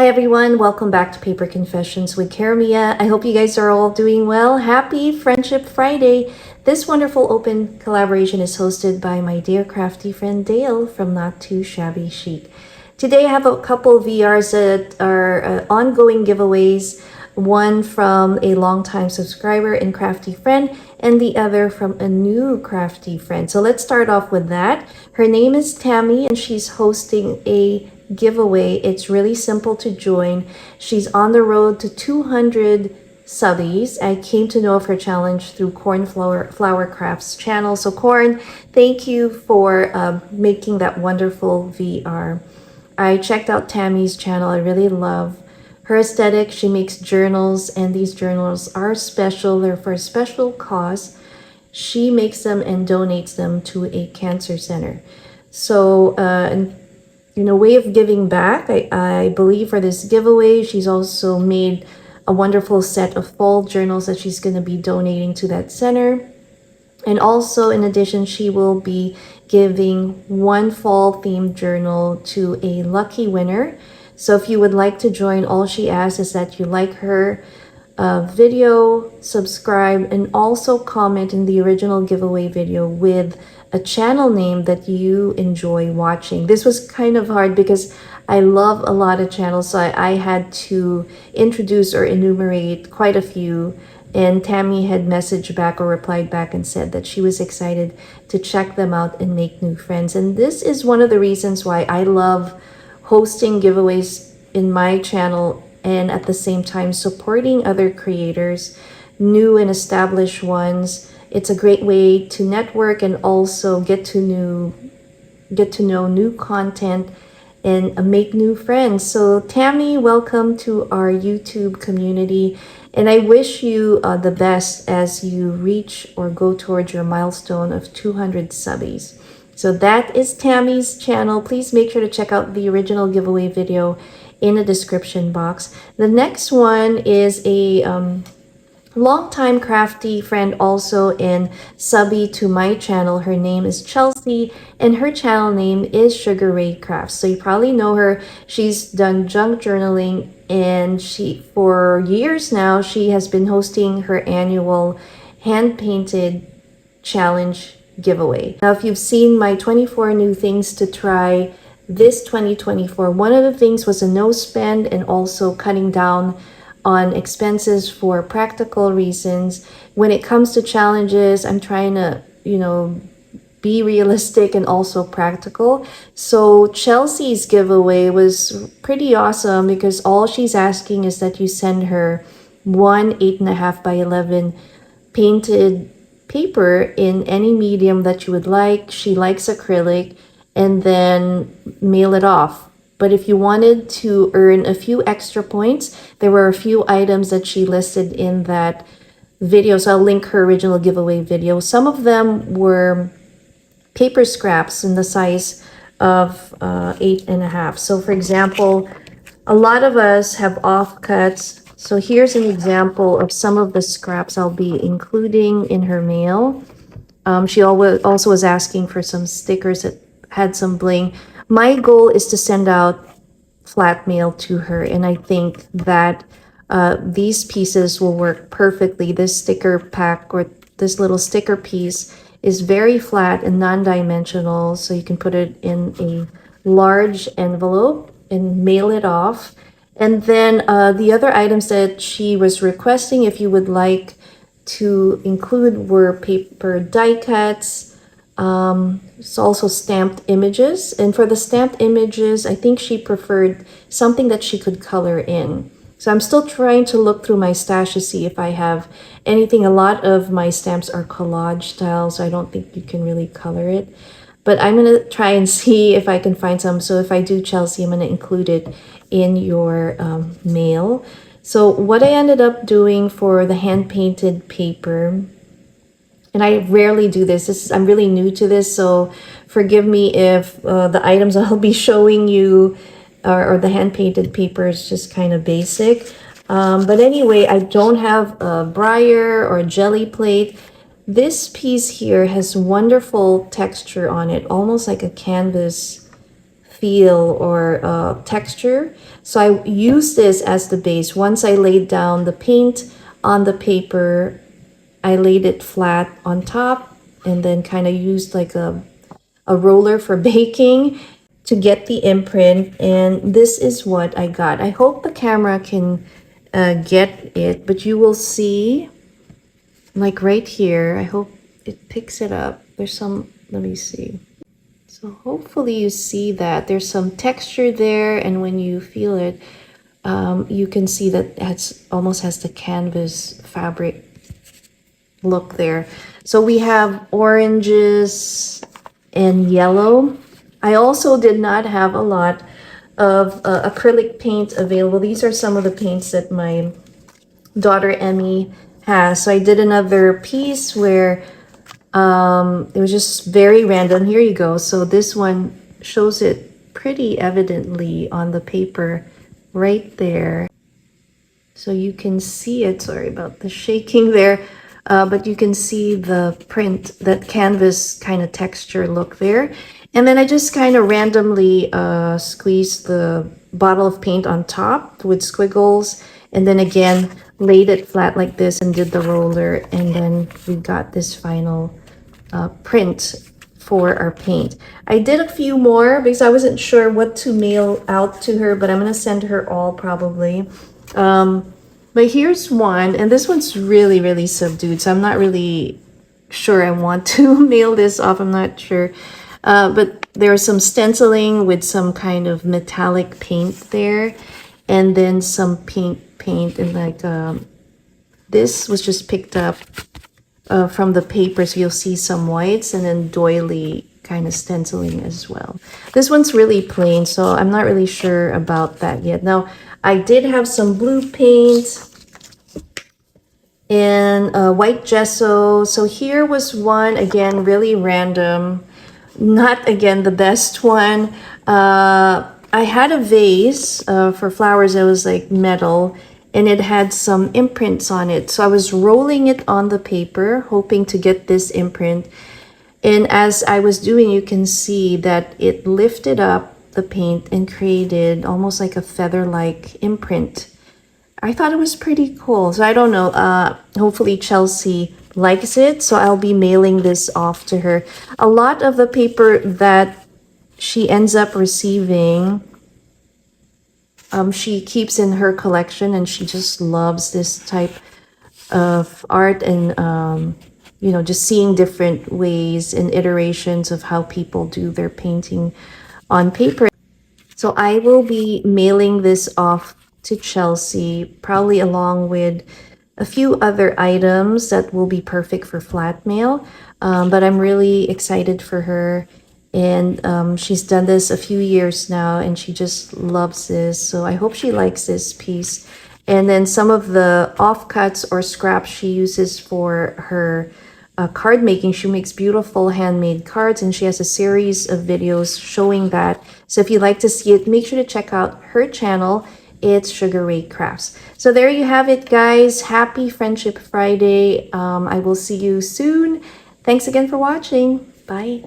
Hi everyone, welcome back to Paper Confessions with Karamia. I hope you guys are all doing well. Happy Friendship Friday. This wonderful open collaboration is hosted by my dear crafty friend Dale from Not Too Shabby Chic. Today I have a couple VRs that are ongoing giveaways. One from a longtime subscriber and crafty friend, and the other from a new crafty friend. So let's start off with that. Her name is Tammy, and she's hosting a giveaway. It's really simple to join. She's on the road to 200 subbies. I came to know of her challenge through Flower Crafts channel. So Corn, thank you for making that wonderful VR. I checked out Tammy's channel. I really love her aesthetic. She makes journals, and these journals are special. They're for a special cause. She makes them and donates them to a cancer center. So, in a way of giving back, I believe for this giveaway, she's also made a wonderful set of fall journals that she's going to be donating to that center. And also, in addition, she will be giving one fall themed journal to a lucky winner. So if you would like to join, all she asks is that you like her video, subscribe, and also comment in the original giveaway video with a channel name that you enjoy watching. This was kind of hard because I love a lot of channels, so I had to introduce or enumerate quite a few. And Tammy had messaged back or replied back and said that she was excited to check them out and make new friends. And this is one of the reasons why I love hosting giveaways in my channel and at the same time supporting other creators, new and established ones. It's a great way to network and also get to know new content and make new friends. So Tammy, welcome to our YouTube community, and I wish you the best as you reach or go towards your milestone of 200 subbies. So that is Tammy's channel. Please make sure to check out the original giveaway video in the description box. The next one is a longtime crafty friend also in subby to my channel. Her name is Chelsea, and her channel name is Sugar Ray Crafts. So you probably know her. She's done junk journaling, and for years now she has been hosting her annual hand painted challenge giveaway. Now, if you've seen my 24 new things to try this 2024, one of the things was a no spend and also cutting down on expenses for practical reasons. When it comes to challenges, I'm trying to, be realistic and also practical. So Chelsea's giveaway was pretty awesome because all she's asking is that you send her one 8.5 by 11 painted paper in any medium that you would like. She likes acrylic, and then mail it off. But if you wanted to earn a few extra points, there were a few items that she listed in that video. So I'll link her original giveaway video. Some of them were paper scraps in the size of 8.5. So for example, a lot of us have offcuts. So here's an example of some of the scraps I'll be including in her mail. She also was asking for some stickers that had some bling. My goal is to send out flat mail to her, and I think that these pieces will work perfectly. This sticker pack or this little sticker piece is very flat and non-dimensional, so you can put it in a large envelope and mail it off. And then the other items that she was requesting, if you would like to include, were paper die cuts. It's also stamped images, and for the stamped images, I think she preferred something that she could color in. So I'm still trying to look through my stash to see if I have anything. A lot of my stamps are collage style, so I don't think you can really color it. But I'm going to try and see if I can find some. So if I do, Chelsea, I'm going to include it in your mail. So what I ended up doing for the hand-painted paper, and I rarely do this. I'm really new to this, so forgive me if the items I'll be showing you or the hand-painted paper is just kind of basic. But anyway, I don't have a briar or a jelly plate. This piece here has wonderful texture on it, almost like a canvas feel or texture. So I use this as the base. Once I laid down the paint on the paper, I laid it flat on top and then kind of used like a roller for baking to get the imprint. And this is what I got. I hope the camera can get it, but you will see like right here. I hope it picks it up. There's some, let me see. So hopefully you see that there's some texture there, and when you feel it, you can see that it almost has the canvas fabric look there. So we have oranges and yellow. I also did not have a lot of acrylic paint available. These are some of the paints that my daughter Emmy has. So I did another piece where it was just very random. Here you go. So this one shows it pretty evidently on the paper right there. So you can see it. Sorry about the shaking there. But you can see the print, that canvas kind of texture look there. And then I just kind of randomly squeezed the bottle of paint on top with squiggles. And then again, laid it flat like this and did the roller. And then we got this final print for our paint. I did a few more because I wasn't sure what to mail out to her, but I'm going to send her all probably. But here's one, and this one's really, really subdued, so I'm not really sure I want to mail this off. I'm not sure. But there's some stenciling with some kind of metallic paint there, and then some pink paint, and like this was just picked up from the paper, so you'll see some whites and then doily kind of stenciling as well. This one's really plain, so I'm not really sure about that yet. Now, I did have some blue paint and white gesso. So here was one, again, really random. Not, again, the best one. I had a vase for flowers that was like metal, and it had some imprints on it. So I was rolling it on the paper, hoping to get this imprint. And as I was doing, you can see that it lifted up the paint and created almost like a feather-like imprint. I thought it was pretty cool. So I don't know, hopefully Chelsea likes it. So I'll be mailing this off to her. A lot of the paper that she ends up receiving, she keeps in her collection, and she just loves this type of art, and you know, just seeing different ways and iterations of how people do their painting on paper. So I will be mailing this off to Chelsea, probably along with a few other items that will be perfect for flat mail. But I'm really excited for her. And she's done this a few years now, and she just loves this. So I hope she likes this piece. And then some of the offcuts or scraps she uses for her card making. She makes beautiful handmade cards, and she has a series of videos showing that. So if you'd like to see it, make sure to check out her channel. It's Sugar Ray Crafts. So there you have it, guys. Happy Friendship Friday. I will see you soon. Thanks again for watching. Bye.